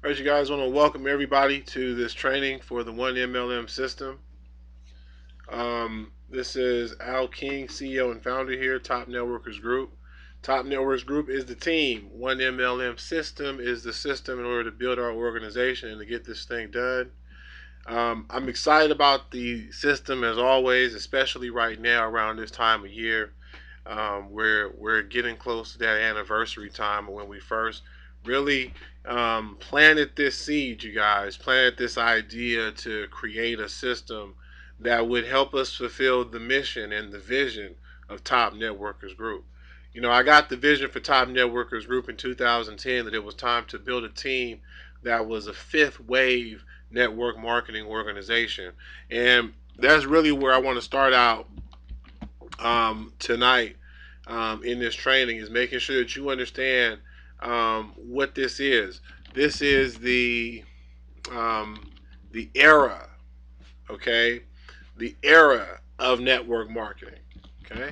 All right, you guys, want to welcome everybody to this training for the 1mlm system. This is Al King, CEO and founder here, Top Networkers Group. Top Networkers Group is the team. 1mlm system is the system in order to build our organization and to get this thing done. I'm excited about the system as always, especially right now around this time of year. We're getting close to that anniversary time when we first really planted this seed, you guys, planted this idea to create a system that would help us fulfill the mission and the vision of Top Networkers Group. You know, I got the vision for Top Networkers Group in 2010 that it was time to build a team that was a fifth wave network marketing organization. And that's really where I want to start out tonight in this training, is making sure that you understand what this is. This is the era, okay? The era of network marketing, okay?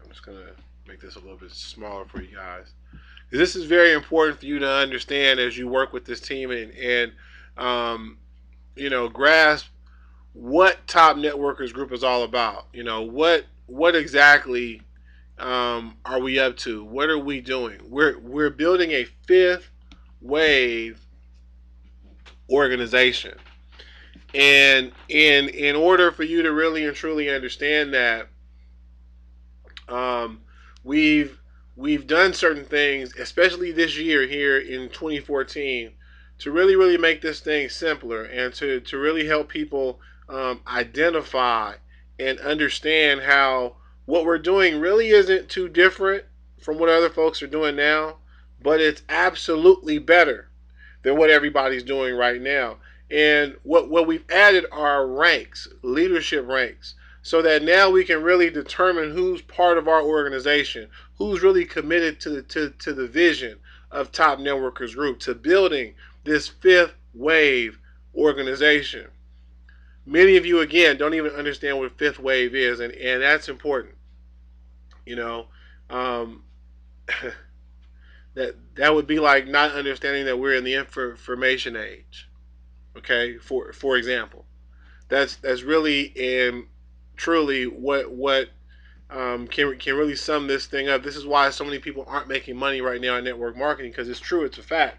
I'm just gonna make this a little bit smaller for you guys. This is very important for you to understand as you work with this team and grasp what Top Networkers Group is all about. You know, what exactly are we up to? What are we doing? We're building a fifth wave organization, and in order for you to really and truly understand that, um, we've we've done certain things, especially this year here in 2014, to really make this thing simpler and to really help people identify and understand how what we're doing really isn't too different from what other folks are doing now, but it's absolutely better than what everybody's doing right now. And what we've added are ranks, leadership ranks, so that now we can really determine who's part of our organization, who's really committed to the vision of Top Networkers Group, to building this fifth wave organization. Many of you, again, don't even understand what fifth wave is, and that's important. You know, um, that would be like not understanding that we're in the information age. Okay, for example, that's really and truly what can really sum this thing up. This is why so many people aren't making money right now in network marketing, because it's true, it's a fact.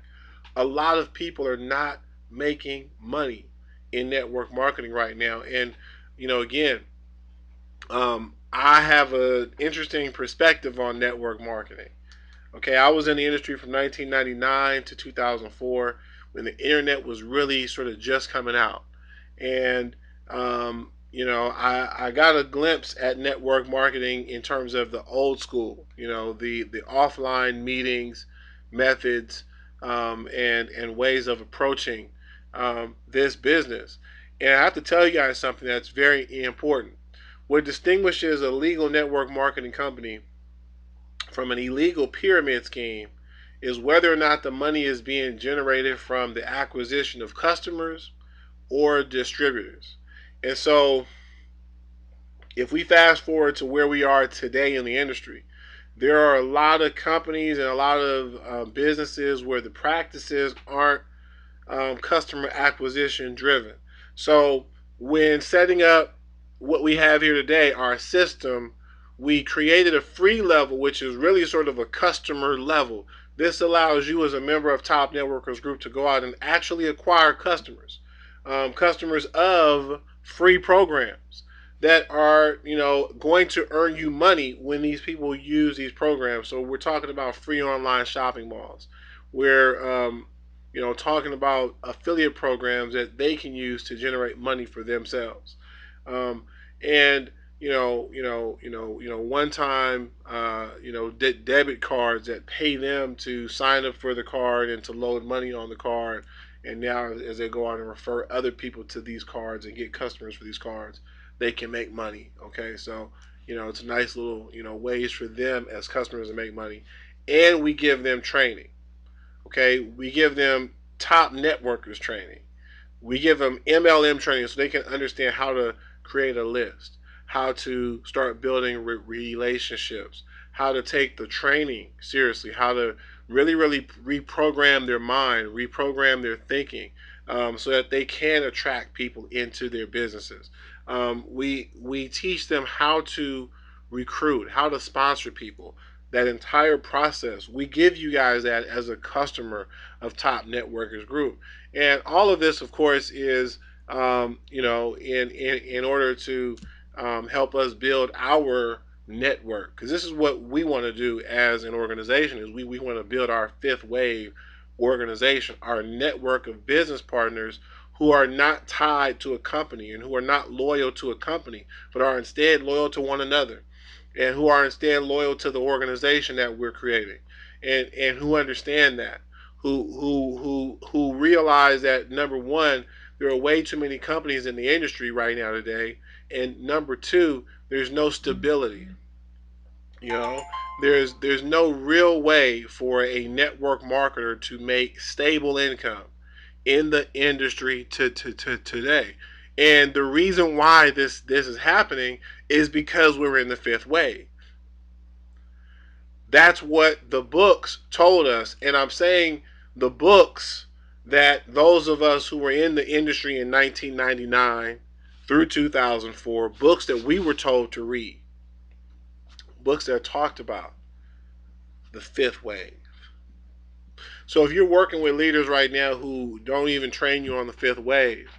A lot of people are not making money in network marketing right now, and again, I have an interesting perspective on network marketing. Okay, I was in the industry from 1999 to 2004 when the internet was really sort of just coming out. And, I got a glimpse at network marketing in terms of the old school, the offline meetings, methods, and ways of approaching this business. And I have to tell you guys something that's very important. What distinguishes a legal network marketing company from an illegal pyramid scheme is whether or not the money is being generated from the acquisition of customers or distributors. And so, if we fast forward to where we are today in the industry, there are a lot of companies and a lot of businesses where the practices aren't customer acquisition driven. So, when setting up what we have here today, our system, we created a free level, which is really sort of a customer level. This allows you as a member of Top Networkers Group to go out and actually acquire customers, customers of free programs that are, going to earn you money when these people use these programs. So we're talking about free online shopping malls. We're, talking about affiliate programs that they can use to generate money for themselves. And one time, debit cards that pay them to sign up for the card and to load money on the card. And now, as they go on and refer other people to these cards and get customers for these cards, they can make money. Okay, so it's a nice little ways for them as customers to make money, and we give them training. Okay, we give them top networkers training. We give them MLM training so they can understand how to create a list, how to start building relationships, how to take the training seriously, how to really reprogram their mind, reprogram their thinking, so that they can attract people into their businesses. We teach them how to recruit, how to sponsor people. That entire process, we give you guys that as a customer of Top Networkers Group, and all of this, of course, is in order to help us build our network, because this is what we want to do as an organization. Is we want to build our fifth wave organization, our network of business partners who are not tied to a company and who are not loyal to a company, but are instead loyal to one another, and who are instead loyal to the organization that we're creating, and who understand that, who realize that, number one, there are way too many companies in the industry right now today, and number two, there's no stability. You know, there's no real way for a network marketer to make stable income in the industry to today. And the reason why this is happening is because we're in the fifth wave. That's what the books told us. And I'm saying the books that those of us who were in the industry in 1999 through 2004, books that we were told to read, books that talked about the fifth wave. So if you're working with leaders right now who don't even train you on the fifth wave,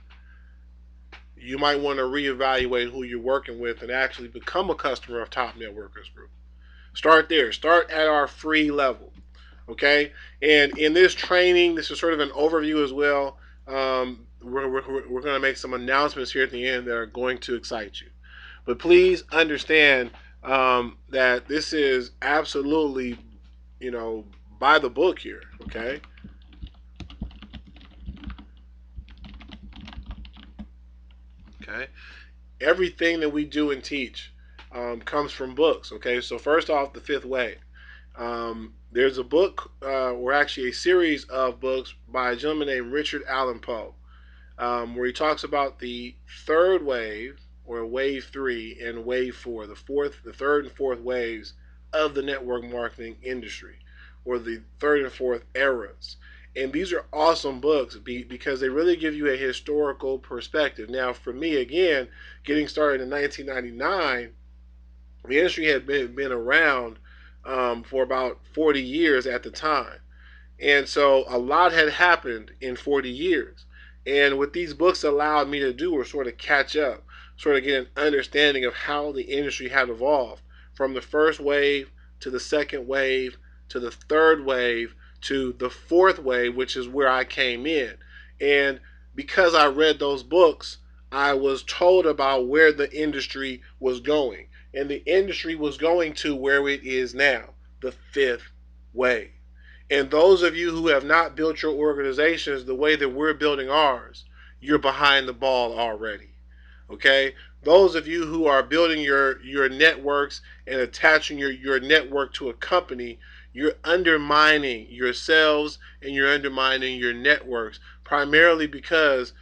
you might want to reevaluate who you're working with and actually become a customer of Top Networkers Group. Start there. Start at our free level. Okay? And in this training, this is sort of an overview as well. We're going to make some announcements here at the end that are going to excite you. But please understand that this is absolutely, by the book here. Okay? Okay? Everything that we do and teach comes from books. Okay? So, first off, the fifth way. There's a book, or actually a series of books by a gentleman named Richard Allen Poe, where he talks about the third wave, or wave three, and wave four, the third and fourth waves of the network marketing industry, or the third and fourth eras. And these are awesome books because they really give you a historical perspective. Now, for me, again, getting started in 1999, the industry had been around for about 40 years at the time. And so a lot had happened in 40 years. And what these books allowed me to do was sort of catch up, sort of get an understanding of how the industry had evolved from the first wave to the second wave to the third wave to the fourth wave, which is where I came in. And because I read those books, I was told about where the industry was going. And the industry was going to where it is now, the fifth wave. And those of you who have not built your organizations the way that we're building ours, you're behind the ball already. Okay? Those of you who are building your networks and attaching your network to a company, you're undermining yourselves and you're undermining your networks, primarily because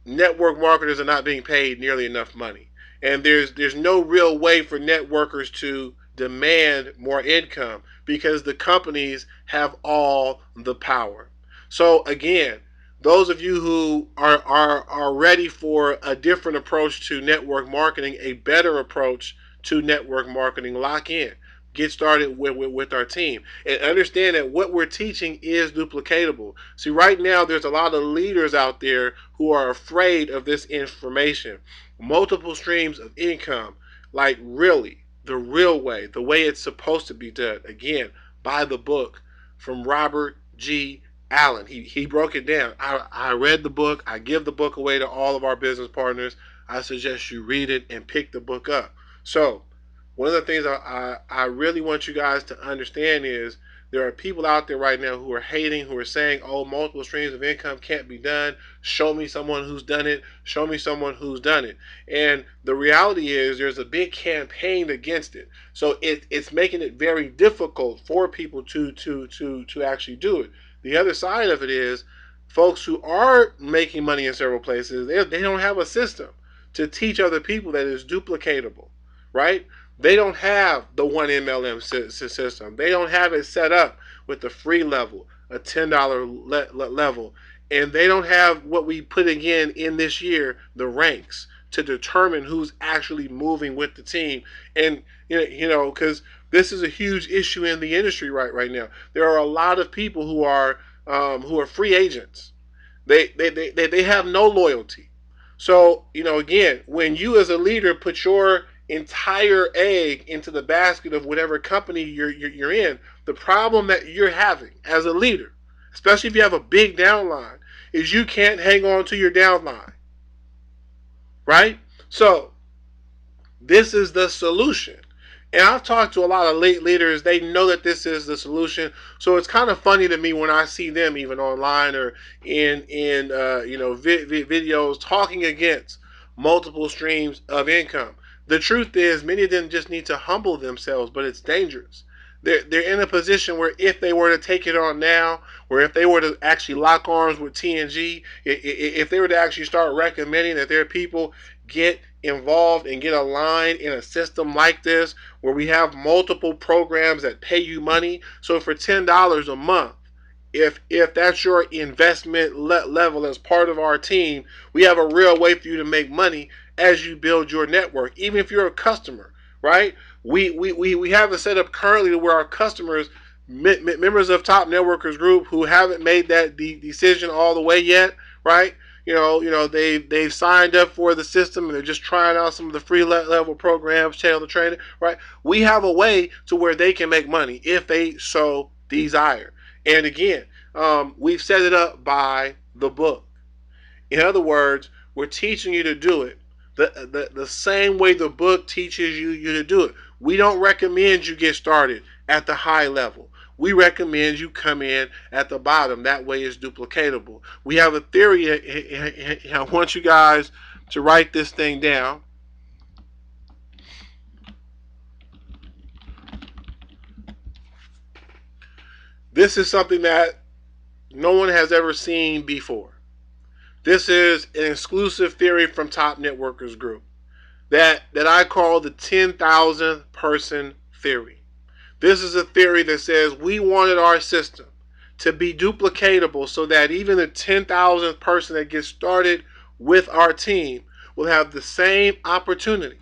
network marketers are not being paid nearly enough money. And there's no real way for networkers to demand more income because the companies have all the power. So again, those of you who are ready for a different approach to network marketing, a better approach to network marketing, lock in. Get started with our team and understand that what we're teaching is duplicatable. See, right now there's a lot of leaders out there who are afraid of this information. Multiple streams of income, like really the real way, the way it's supposed to be done. Again, by the book from Robert G. Allen. He broke it down. I read the book. I give the book away to all of our business partners. I suggest you read it and pick the book up. So, one of the things I really want you guys to understand is there are people out there right now who are hating, who are saying, oh, multiple streams of income can't be done. Show me someone who's done it. Show me someone who's done it. And the reality is there's a big campaign against it. So it's making it very difficult for people to actually do it. The other side of it is folks who are making money in several places, they don't have a system to teach other people that is duplicatable, right? They don't have the 1mlm system. They don't have it set up with the free level, a $10 level, and they don't have what we put again in this year, the ranks, to determine who's actually moving with the team. And because this is a huge issue in the industry right now. There are a lot of people who are free agents. They have no loyalty. So, again, when you as a leader put your entire egg into the basket of whatever company you're in, the problem that you're having as a leader, especially if you have a big downline, is you can't hang on to your downline, right? So this is the solution. And I've talked to a lot of leaders. They know that this is the solution. So it's kind of funny to me when I see them even online or in videos talking against multiple streams of income. The truth is, many of them just need to humble themselves, but it's dangerous. They're in a position where if they were to take it on now, or if they were to actually lock arms with TNG, if they were to actually start recommending that their people get involved and get aligned in a system like this where we have multiple programs that pay you money. So for $10 a month, if that's your investment level as part of our team, we have a real way for you to make money as you build your network, even if you're a customer, right? We have it set up currently to where our customers, members of Top Networkers Group who haven't made that decision all the way yet, right? They've signed up for the system and they're just trying out some of the free level programs, channel the training, right? We have a way to where they can make money if they so desire. And again, we've set it up by the book. In other words, we're teaching you to do it the same way the book teaches you to do it. We don't recommend you get started at the high level. We recommend you come in at the bottom. That way it's duplicatable. We have a theory. I want you guys to write this thing down. This is something that no one has ever seen before. This is an exclusive theory from Top Networkers Group that I call the 10,000 person theory. This is a theory that says we wanted our system to be duplicatable so that even the 10,000th person that gets started with our team will have the same opportunity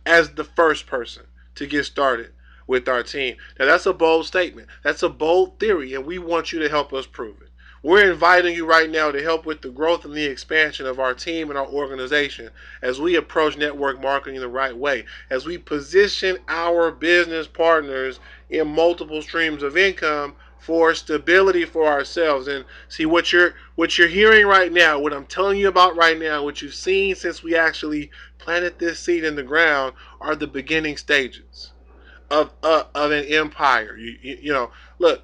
as the first person to get started with our team. Now, that's a bold statement. That's a bold theory, and we want you to help us prove it. We're inviting you right now to help with the growth and the expansion of our team and our organization as we approach network marketing the right way, as we position our business partners in multiple streams of income for stability for ourselves. And see what you're hearing right now, what I'm telling you about right now, what you've seen since we actually planted this seed in the ground are the beginning stages of an empire. Look,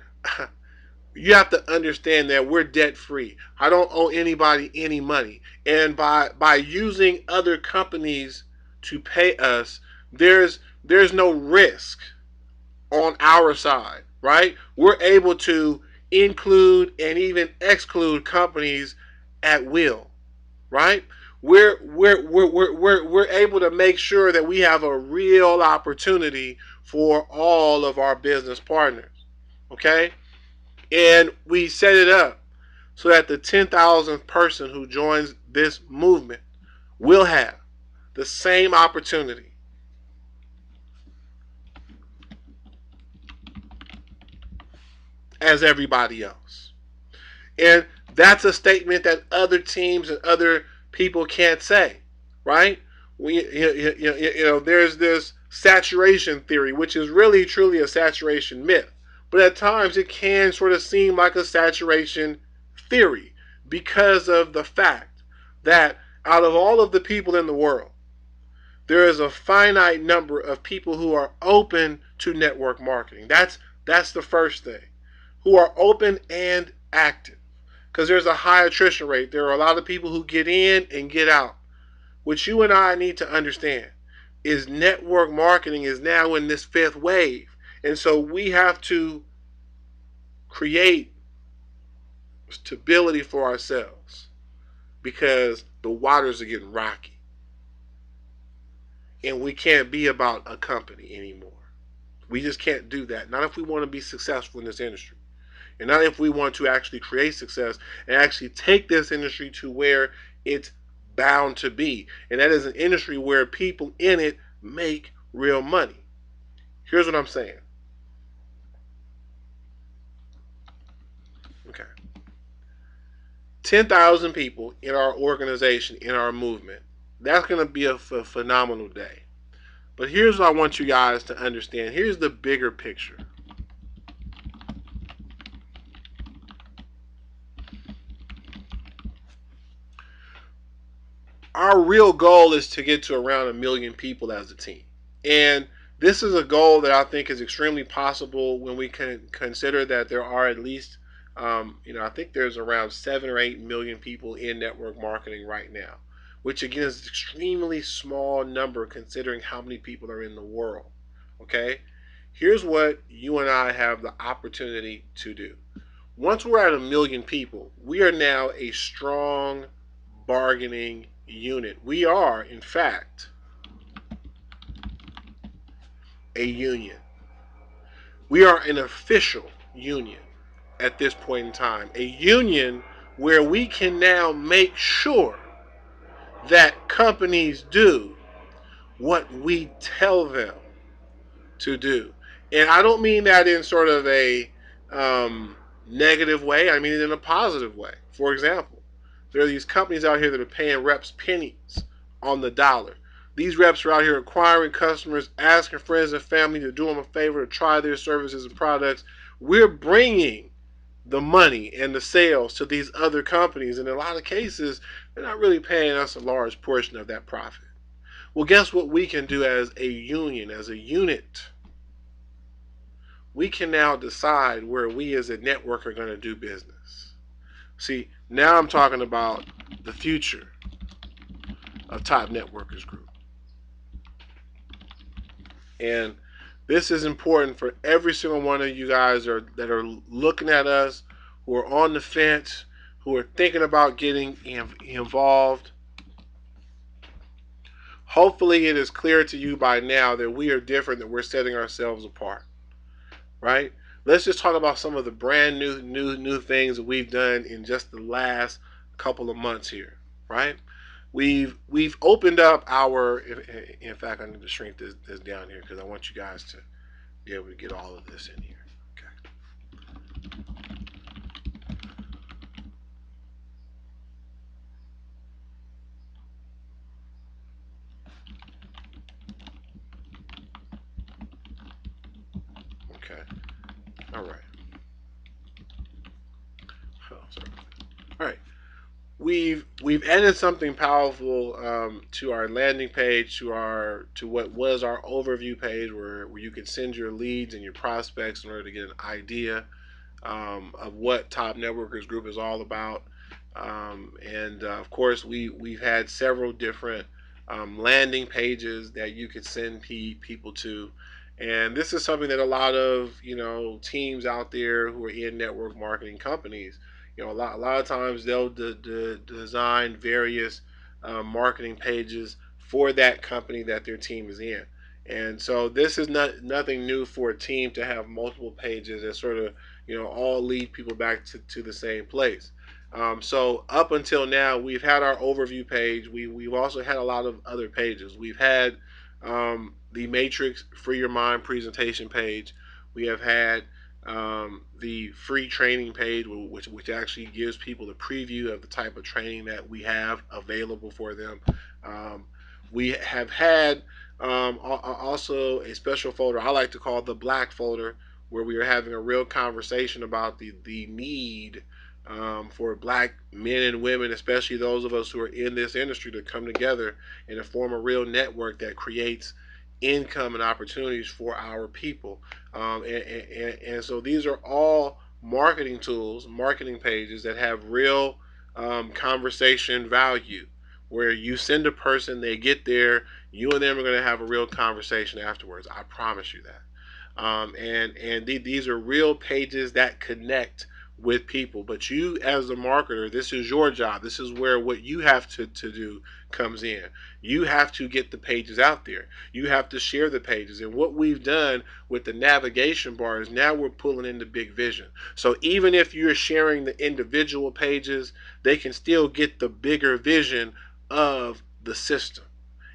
you have to understand that we're debt free. I don't owe anybody any money, and by using other companies to pay us, there's no risk on our side, right? We're able to include and even exclude companies at will, right? We're able to make sure that we have a real opportunity for all of our business partners, okay? And we set it up so that the 10,000th person who joins this movement will have the same opportunity as everybody else. And that's a statement that other teams and other people can't say, right? There's this saturation theory, which is really truly a saturation myth. But at times it can sort of seem like a saturation theory because of the fact that out of all of the people in the world, there is a finite number of people who are open to network marketing. That's the first thing. Who are open and active. Because there's a high attrition rate. There are a lot of people who get in and get out. What you and I need to understand is network marketing is now in this fifth wave. And so we have to create stability for ourselves because the waters are getting rocky. and we can't be about a company anymore. We just can't do that. Not if we want to be successful in this industry. And not if we want to actually create success and actually take this industry to where it's bound to be. And that is an industry where people in it make real money. Here's what I'm saying. Okay. 10,000 people in our organization, in our movement. That's going to be a phenomenal day. But here's what I want you guys to understand. Here's the bigger picture. Our real goal is to get to around 1 million people as a team. And this is a goal that I think is extremely possible when we can consider that there are at least, I think there's around 7 or 8 million people in network marketing right now, which again is an extremely small number considering how many people are in the world. Okay? Here's what you and I have the opportunity to do. Once we're at 1 million people, we are now a strong bargaining unit. We are, in fact, a union. We are an official union at this point in time. A union where we can now make sure that companies do what we tell them to do. And I don't mean that in sort of a negative way. I mean it in a positive way. For example, there are these companies out here that are paying reps pennies on the dollar. These reps are out here acquiring customers, asking friends and family to do them a favor to try their services and products. We're bringing the money and the sales to these other companies. And in a lot of cases, they're not really paying us a large portion of that profit. Well, guess what we can do as a union, as a unit? We can now decide where we as a network are going to do business. See, now I'm talking about the future of Top Networkers Group. And this is important for every single one of you guys that are looking at us, who are on the fence, who are thinking about getting involved. Hopefully it is clear to you by now that we are different, that we're setting ourselves apart. Right? Let's just talk about some of the brand new things that we've done in just the last couple of months here. Right? We've opened up our. In fact, I need to shrink this down here because I want you guys to be able to get all of this in here. Okay. Okay. All right. Oh, sorry. All right. We've added something powerful to our landing page, to what was our overview page, where you can send your leads and your prospects in order to get an idea of what Top Networkers Group is all about. And of course, we've had several different landing pages that you could send people to. And this is something that a lot of teams out there who are in network marketing companies, a lot of times they'll design various marketing pages for that company that their team is in. And so this is nothing new for a team to have multiple pages that sort of all lead people back to the same place. So up until now, we've had our overview page. We've also had a lot of other pages. We've had the Matrix Free Your Mind presentation page. We have had the free training page, which actually gives people the preview of the type of training that we have available for them. We have had also a special folder I like to call the Black folder, where we are having a real conversation about the need for Black men and women, especially those of us who are in this industry, to come together and to form a real network that creates income and opportunities for our people. And so these are all marketing tools, marketing pages that have real conversation value, where you send a person, they get there, you and them are going to have a real conversation afterwards. I promise you that. And these are real pages that connect with people. But you, as a marketer, this is your job. This is where what you have to do comes in. You have to get the pages out there. You have to share the pages. And what we've done with the navigation bar is now we're pulling in the big vision. So even if you're sharing the individual pages, they can still get the bigger vision of the system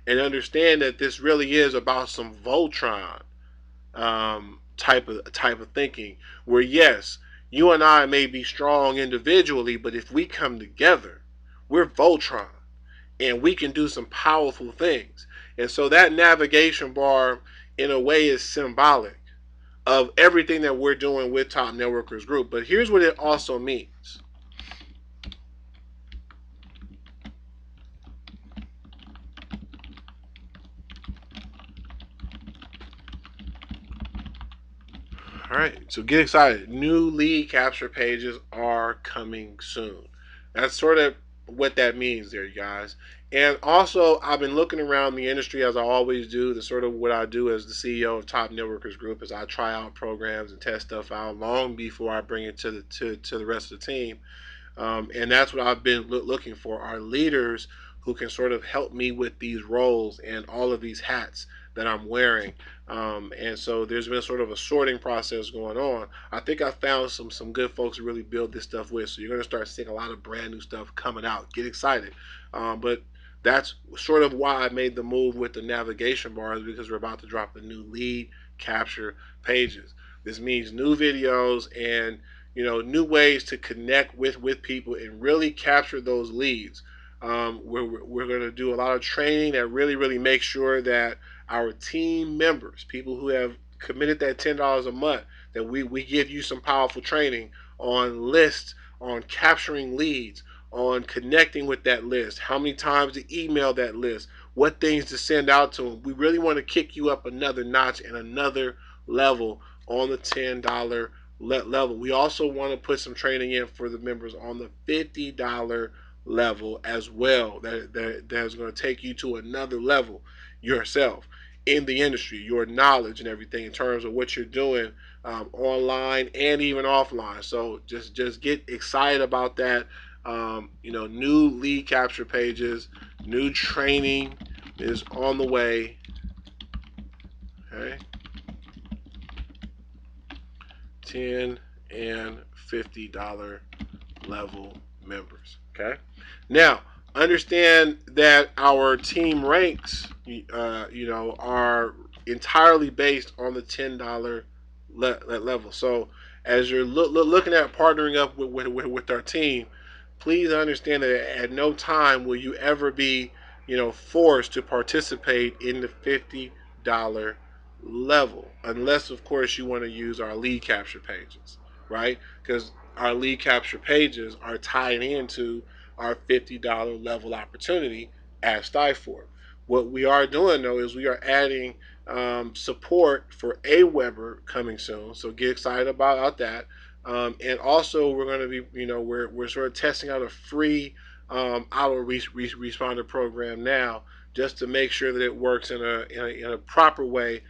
and understand that this really is about some Voltron type of thinking. Where yes, you and I may be strong individually, but if we come together, we're Voltron, and we can do some powerful things. And so that navigation bar, in a way, is symbolic of everything that we're doing with Top Networkers Group. But here's what it also means. All right, so get excited. New lead capture pages are coming soon. That's sort of what that means there, you guys. And also, I've been looking around the industry as I always do. That's sort of what I do as the CEO of Top Networkers Group, is I try out programs and test stuff out long before I bring it to the rest of the team. And that's what I've been looking for, are leaders who can sort of help me with these roles and all of these hats that I'm wearing. And so there's been sort of a sorting process going on. I think I found some good folks to really build this stuff with. So you're going to start seeing a lot of brand new stuff coming out. Get excited. But that's sort of why I made the move with the navigation bars, because we're about to drop the new lead capture pages. This means new videos and new ways to connect with people and really capture those leads. We're going to do a lot of training that really makes sure that our team members, people who have committed that $10 a month, that we give you some powerful training on lists, on capturing leads, on connecting with that list, how many times to email that list, what things to send out to them. We really want to kick you up another notch and another level on the $10 level. We also want to put some training in for the members on the $50 level as well. That's going to take you to another level yourself in the industry, your knowledge and everything in terms of what you're doing online and even offline. So just get excited about that. New lead capture pages, new training is on the way. Okay. 10 and $50 level members. Okay. Now, understand that our team ranks, are entirely based on the $10 level. So, as you're looking at partnering up with our team, please understand that at no time will you ever be, forced to participate in the $50 level, unless of course you want to use our lead capture pages, right? Because our lead capture pages are tied into our $50 level opportunity at Stiford. What we are doing though is we are adding support for Aweber coming soon, so get excited about that. And also we're going to be, we're sort of testing out a free auto responder program now, just to make sure that it works in a proper way,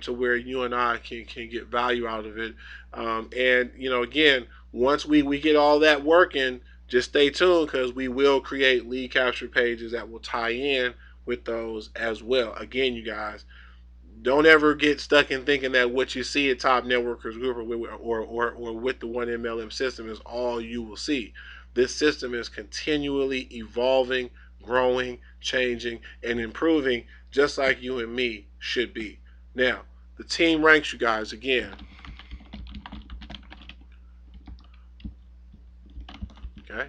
to where you and I can get value out of it. And again, once we get all that working, just stay tuned, because we will create lead capture pages that will tie in with those as well. Again, you guys, don't ever get stuck in thinking that what you see at Top Networkers Group or with the 1MLM system is all you will see. This system is continually evolving, growing, changing, and improving, just like you and me should be. Now, the team ranks, you guys, again. Okay?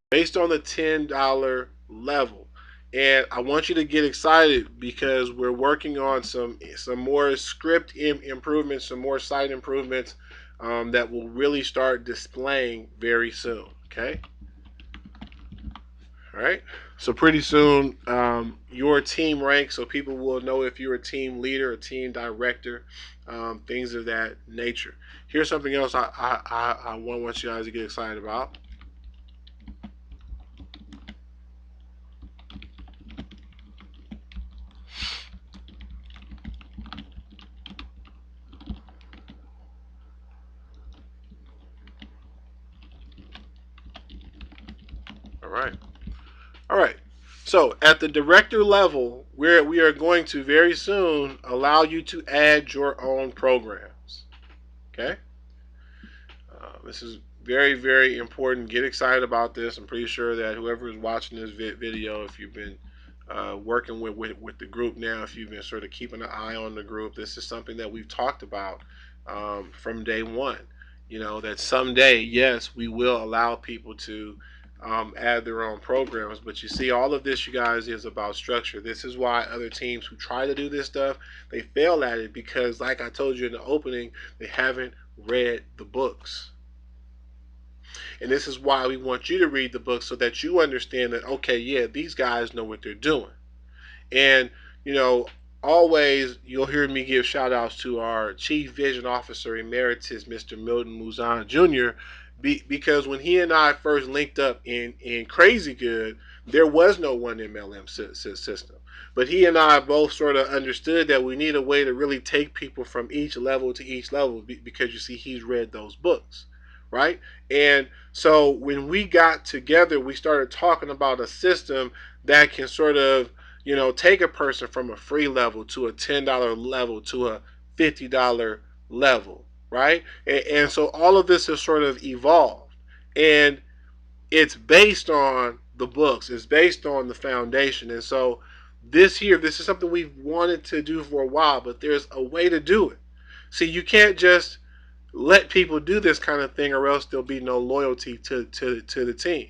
Based on the $10 level. And I want you to get excited, because we're working on some more script improvements, some more site improvements, that will really start displaying very soon. Okay. All right. So pretty soon, your team rank, so people will know if you're a team leader, a team director, things of that nature. Here's something else I want you guys to get excited about. All right. All right. So at the director level, we are going to very soon allow you to add your own programs. Okay. This is very, very important. Get excited about this. I'm pretty sure that whoever is watching this video, if you've been working with the group now, if you've been sort of keeping an eye on the group, this is something that we've talked about from day one. You know, that someday, yes, we will allow people to add their own programs. But you see, all of this, you guys, is about structure. This is why other teams who try to do this stuff, they fail at it because, like I told you in the opening, they haven't read the books. And this is why we want you to read the book so that you understand that, okay, yeah, these guys know what they're doing. And, you know, always you'll hear me give shout outs to our Chief Vision Officer Emeritus, Mr. Milton Muzan Jr., because when he and I first linked up in Crazy Good, there was no 1MLM system. But he and I both sort of understood that we need a way to really take people from each level to each level because you see, he's read those books, right? And so when we got together, we started talking about a system that can sort of, you know, take a person from a free level to a $10 level to a $50 level, right? And so all of this has sort of evolved. And it's based on the books, it's based on the foundation. And so this is something we've wanted to do for a while, but there's a way to do it. See, you can't just let people do this kind of thing or else there'll be no loyalty to the team,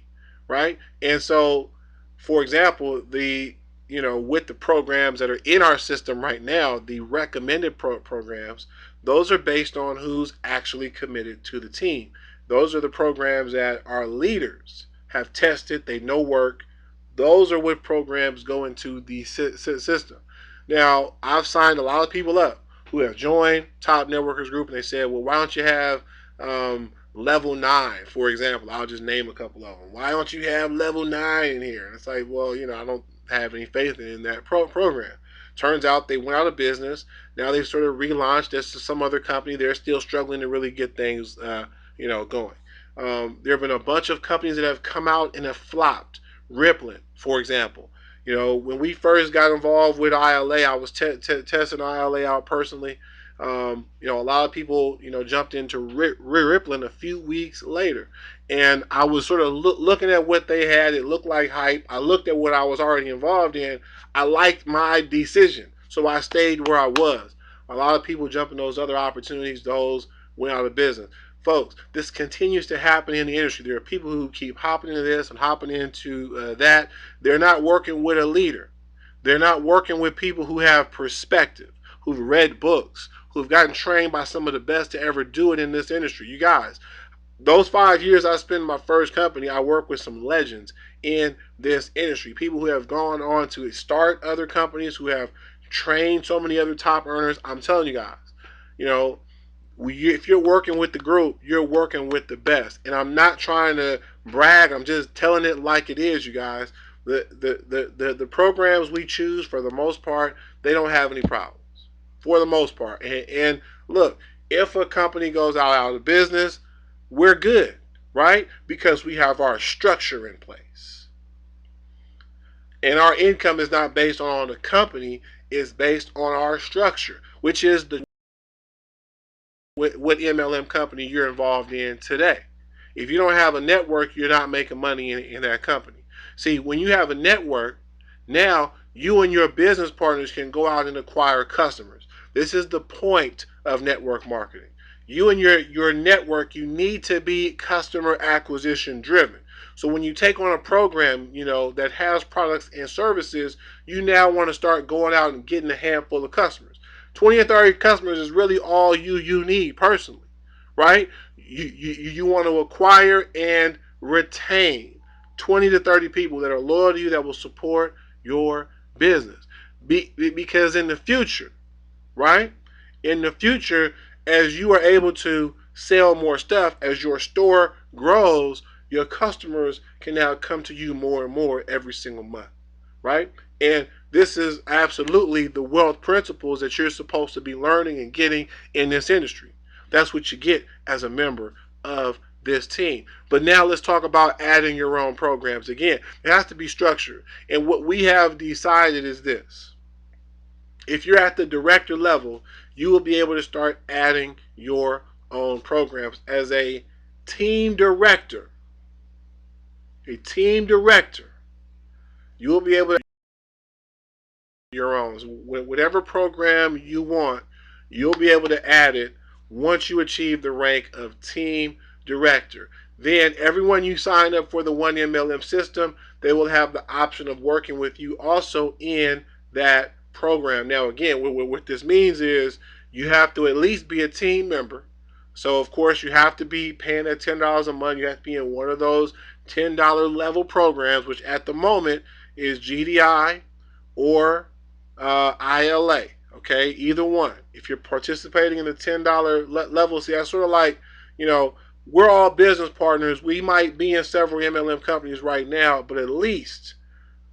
right? And so, for example, with the programs that are in our system right now, the recommended programs, those are based on who's actually committed to the team. Those are the programs that our leaders have tested, they know work. Those are what programs go into the system. Now, I've signed a lot of people up who have joined Top Networkers Group, and they said, well, why don't you have level 9, for example? I'll just name a couple of them. Why don't you have level 9 in here? And it's like, well, I don't have any faith in that program. Turns out they went out of business. Now they've sort of relaunched this to some other company. They're still struggling to really get things, going. There have been a bunch of companies that have come out and have flopped. Rippling, for example. When we first got involved with ILA, I was testing ILA out personally. A lot of people, jumped into Rippling a few weeks later. And I was sort of looking at what they had. It looked like hype. I looked at what I was already involved in. I liked my decision. So I stayed where I was. A lot of people jumping those other opportunities, those went out of business. Folks, this continues to happen in the industry. There are people who keep hopping into this and hopping into that. They're not working with a leader. They're not working with people who have perspective, who've read books, who've gotten trained by some of the best to ever do it in this industry. You guys, those 5 years I spent in my first company, I worked with some legends in this industry. People who have gone on to start other companies, who have trained so many other top earners. I'm telling you guys, if you're working with the group, you're working with the best. And I'm not trying to brag. I'm just telling it like it is, you guys. The programs we choose, for the most part, they don't have any problems. For the most part. And look, if a company goes out of business, we're good, right? Because we have our structure in place. And our income is not based on the company, it's based on our structure, which is what MLM company you're involved in today. If you don't have a network, you're not making money in that company. See, when you have a network, now you and your business partners can go out and acquire customers. This is the point of network marketing. You and your network, you need to be customer acquisition driven. So when you take on a program, that has products and services, you now want to start going out and getting a handful of customers. 20 or 30 customers is really all you need personally, right? You want to acquire and retain 20 to 30 people that are loyal to you, that will support your business. Because in the future, right? In the future, as you are able to sell more stuff, as your store grows, your customers can now come to you more and more every single month, right? And this is absolutely the wealth principles that you're supposed to be learning and getting in this industry. That's what you get as a member of this team. But now let's talk about adding your own programs. Again, it has to be structured. And what we have decided is this. If you're at the director level, you will be able to start adding your own programs as a team director. A team director, you will be able to your own. Whatever program you want, you'll be able to add it once you achieve the rank of team director. Then everyone you sign up for the 1MLM system, they will have the option of working with you also in that program. Now, again, what this means is you have to at least be a team member. So, of course, you have to be paying that $10 a month. You have to be in one of those $10 level programs, which at the moment is GDI or ILA. Okay, either one. If you're participating in the $10 level, see, that's sort of like, you know, we're all business partners. We might be in several MLM companies right now, but at least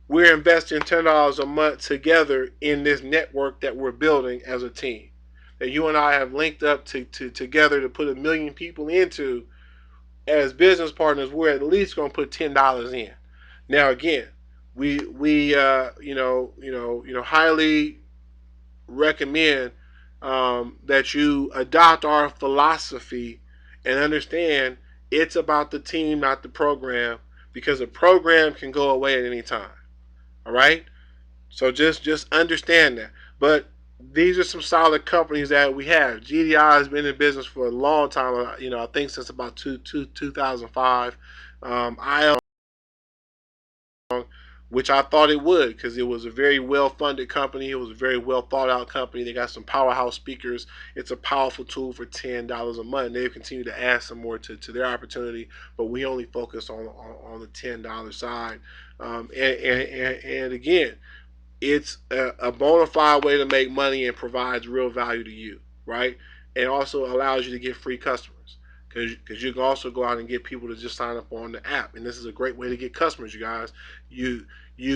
we're investing $10 a month together in this network that we're building as a team. That you and I have linked up together to put 1 million people into as business partners. We're at least going to put $10 in. Now, again, we highly recommend that you adopt our philosophy and understand it's about the team, not the program, because a program can go away at any time. All right, so just understand that. But these are some solid companies that we have. GDI has been in business for a long time. I think since about 2005. IL, which I thought it would, because it was a very well-funded company. It was a very well thought-out company. They got some powerhouse speakers. It's a powerful tool for $10 a month. And they've continued to add some more to their opportunity, but we only focus on the $10 side. And again, it's a bona fide way to make money and provides real value to you, right? And also allows you to get free customers, because you can also go out and get people to just sign up on the app. And this is a great way to get customers, you guys. You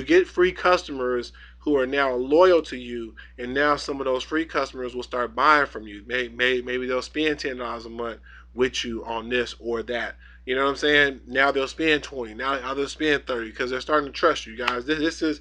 get free customers who are now loyal to you, and now some of those free customers will start buying from you. Maybe they'll spend $10 a month with you on this or that. You know what I'm saying? Now they'll spend 20. Now they'll spend 30 because they're starting to trust you guys. This is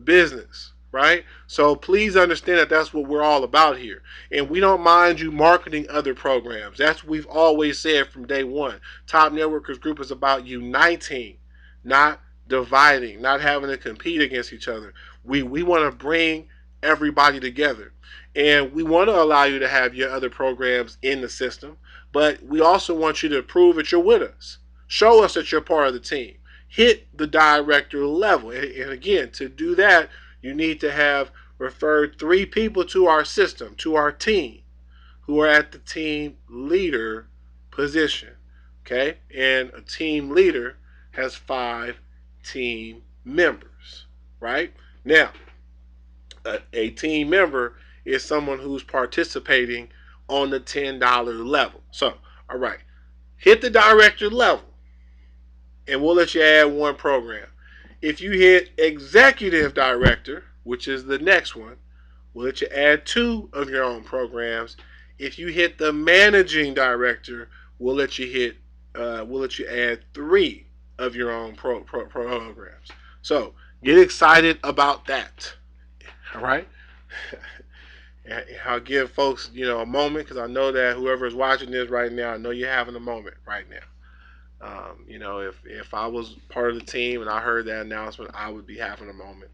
business, right? So please understand that that's what we're all about here. And we don't mind you marketing other programs. That's what we've always said from day one. Top Networkers Group is about uniting, not dividing, not having to compete against each other. We want to bring everybody together. And we want to allow you to have your other programs in the system, but we also want you to prove that you're with us. Show us that you're part of the team. Hit the director level. And again, to do that, you need to have referred 3 people to our system, to our team, who are at the team leader position. Okay? And a team leader has 5 team members, right? Now, a team member is someone who's participating on the $10 level. So, all right, hit the director level, and we'll let you add 1 program. If you hit executive director, which is the next one, we'll let you add 2 of your own programs. If you hit the managing director, we'll let you add 3 of your own programs. So get excited about that. All right. I'll give folks, a moment, because I know that whoever is watching this right now, I know you're having a moment right now. If I was part of the team and I heard that announcement, I would be having a moment.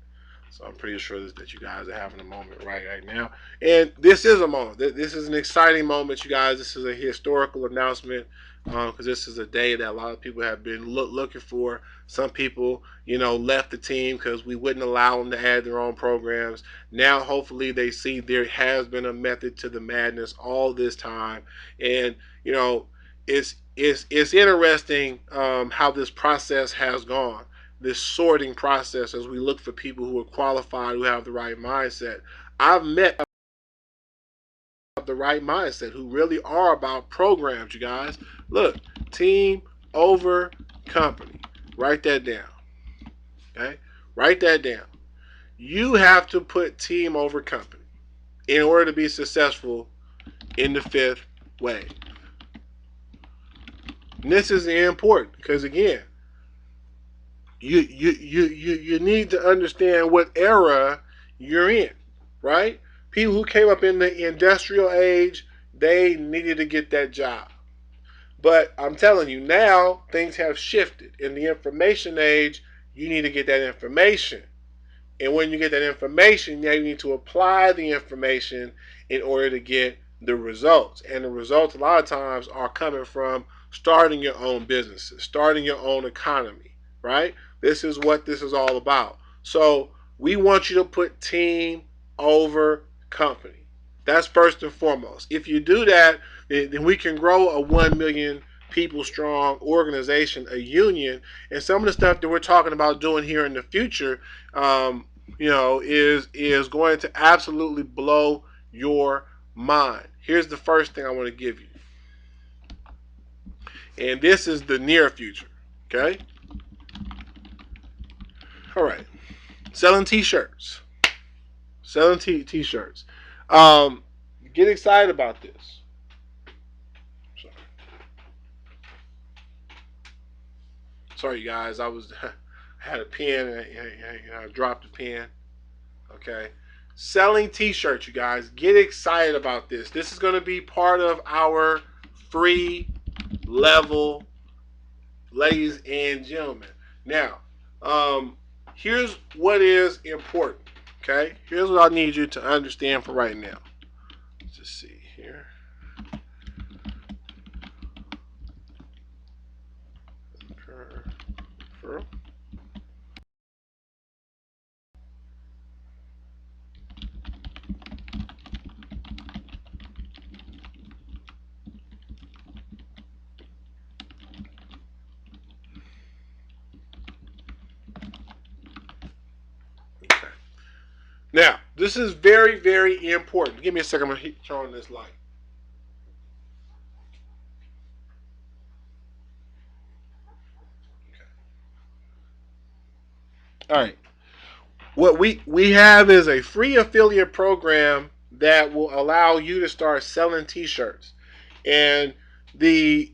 So I'm pretty sure that you guys are having a moment right now. And this is a moment. This is an exciting moment, you guys. This is a historical announcement, because this is a day that a lot of people have been looking for. Some people, left the team because we wouldn't allow them to add their own programs. Now, hopefully, they see there has been a method to the madness all this time. And, it's interesting how this process has gone, this sorting process, as we look for people who are qualified, who have the right mindset. I've met the right mindset who really are about programs, you guys. Look, team over company. Write that down. Okay? Write that down. You have to put team over company in order to be successful in the 5th way. And this is important because again, you need to understand what era you're in, right? People who came up in the industrial age, they needed to get that job. But I'm telling you now, things have shifted. In the information age, you need to get that information. And when you get that information, now you need to apply the information in order to get the results. And the results a lot of times are coming from starting your own businesses, starting your own economy, right? This is what this is all about. So we want you to put team over company. That's first and foremost. If you do that, then we can grow a 1 million people strong organization, a union, and some of the stuff that we're talking about doing here in the future, is going to absolutely blow your mind. Here's the first thing I want to give you, and this is the near future. Okay, all right, selling T-shirts, selling T-shirts. Um, get excited about this. Sorry, guys. I had a pen and I dropped the pen. Okay. Selling T-shirts, you guys. Get excited about this. This is going to be part of our free level, ladies and gentlemen. Now, here's what is important. Okay. Here's what I need you to understand for right now. Let's just see here. Okay. Now, this is very, very important. Give me a second. I'm going to turn on this light. All right. What we have is a free affiliate program that will allow you to start selling T-shirts, and the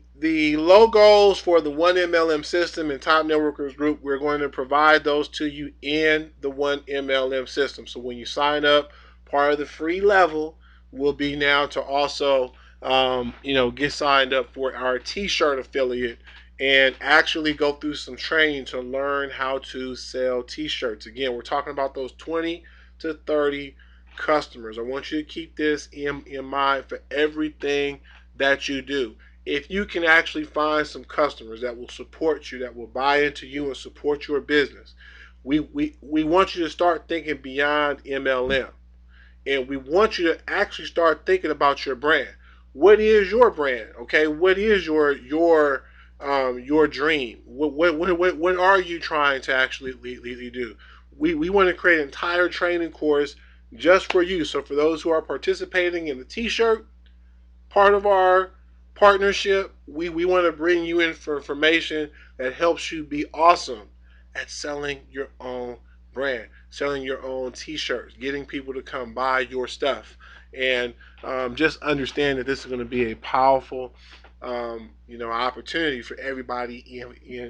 logos for the 1MLM system and Top Networkers Group, we're going to provide those to you in the 1MLM system. So when you sign up, part of the free level will be now to also get signed up for our T-shirt affiliate and actually go through some training to learn how to sell T-shirts. Again, we're talking about those 20 to 30 customers. I want you to keep this in mind for everything that you do. If you can actually find some customers that will support you, that will buy into you and support your business, we want you to start thinking beyond MLM. And we want you to actually start thinking about your brand. What is your brand? Okay, what is your dream? What are you trying to actually do? We want to create an entire training course just for you. So for those who are participating in the T-shirt part of our partnership, we want to bring you in for information that helps you be awesome at selling your own brand, selling your own T-shirts, getting people to come buy your stuff, and just understand that this is going to be a powerful, opportunity for everybody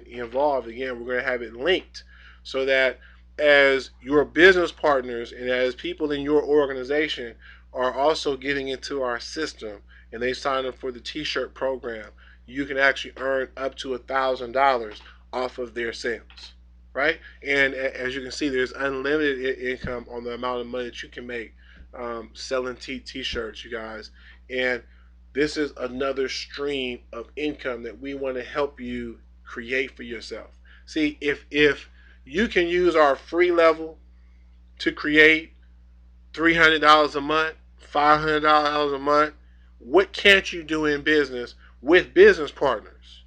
involved. Again, we're going to have it linked so that as your business partners and as people in your organization are also getting into our system and they sign up for the T-shirt program, you can actually earn up to $1,000 off of their sales, right? And as you can see, there's unlimited income on the amount of money that you can make selling T-shirts, you guys. And this is another stream of income that we want to help you create for yourself. See, if you can use our free level to create $300 a month, $500 a month, what can't you do in business with business partners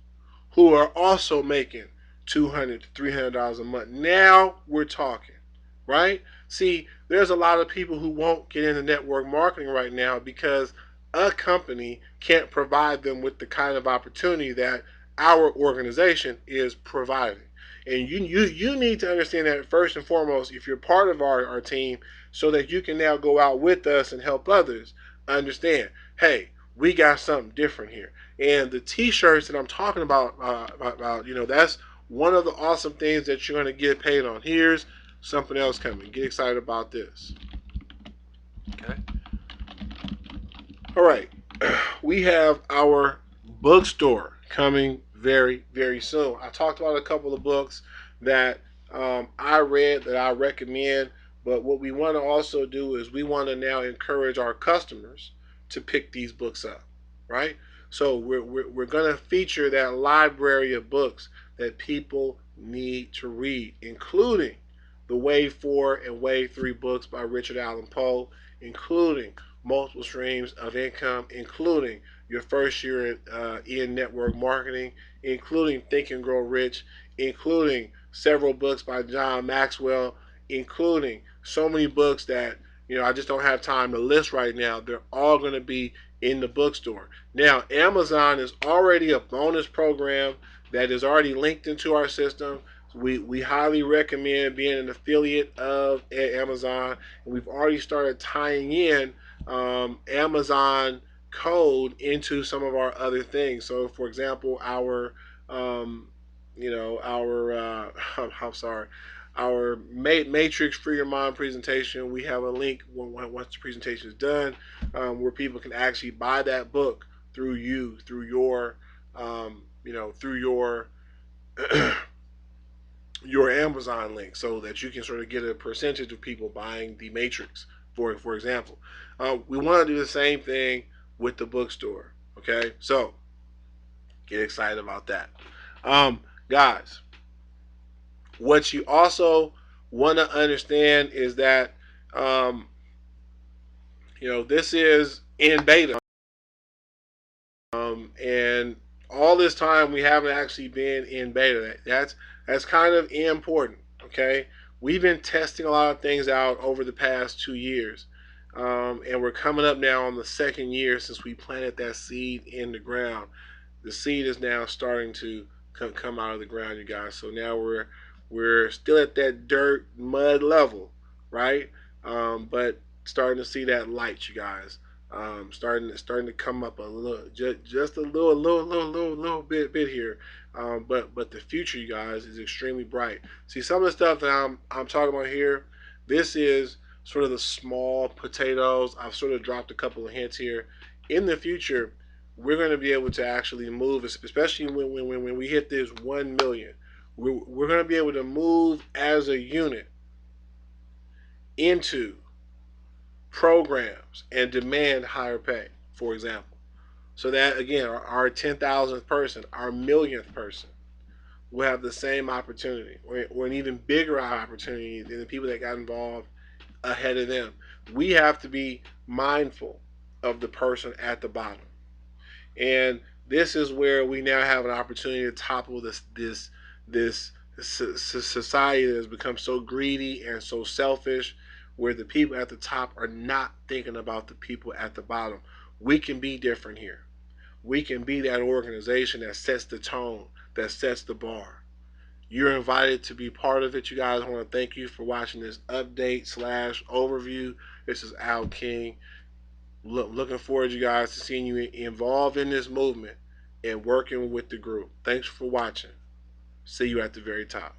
who are also making $200 to $300 a month? Now we're talking, right? See, there's a lot of people who won't get into network marketing right now because a company can't provide them with the kind of opportunity that our organization is providing. And you need to understand that first and foremost if you're part of our team, so that you can now go out with us and help others understand, hey, we got something different here. And the T-shirts that I'm talking about, that's one of the awesome things that you're going to get paid on. Here's something else coming. Get excited about this. Okay. All right. We have our bookstore coming very, very soon. I talked about a couple of books that I read that I recommend, but what we want to also do is we want to now encourage our customers to pick these books up, right? So we're going to feature that library of books that people need to read, including the Wave 4 and Wave 3 books by Richard Allen Poe, including multiple streams of income, including your first year in network marketing, including Think and Grow Rich, including several books by John Maxwell, including so many books that I just don't have time to list right now. They're all going to be in the bookstore. Now, Amazon is already a bonus program that is already linked into our system. We highly recommend being an affiliate of Amazon, and we've already started tying in Amazon code into some of our other things. So, for example, um, I'm sorry, our Matrix Free Your Mind presentation. We have a link once the presentation is done, where people can actually buy that book through you, through your Amazon link, so that you can sort of get a percentage of people buying the Matrix, for example. We want to do the same thing with the bookstore. Okay, so get excited about that, guys. What you also want to understand is that this is in beta, and all this time we haven't actually been in beta. That's kind of important. Okay, we've been testing a lot of things out over the past 2 years, and we're coming up now on the second year since we planted that seed in the ground. The seed is now starting to come out of the ground, you guys. So now we're still at that dirt mud level, right? But starting to see that light, you guys. Starting to come up a little, just a little bit here. But the future, you guys, is extremely bright. See, some of the stuff that I'm talking about here, this is sort of the small potatoes. I've sort of dropped a couple of hints here. In the future, we're going to be able to actually move, especially when we hit this 1 million. We're going to be able to move as a unit into programs and demand higher pay, for example. So that, again, our 10,000th person, our millionth person, will have the same opportunity, or an even bigger opportunity than the people that got involved ahead of them. We have to be mindful of the person at the bottom. And this is where we now have an opportunity to topple this society that has become so greedy and so selfish, where the people at the top are not thinking about the people at the bottom. We can be different here. We can be that organization that sets the tone, that sets the bar. You're invited to be part of it, you guys. I want to thank you for watching this update slash overview. This is Al King. Looking forward, you guys, to seeing you involved in this movement and working with the group. Thanks for watching. See you at the very top.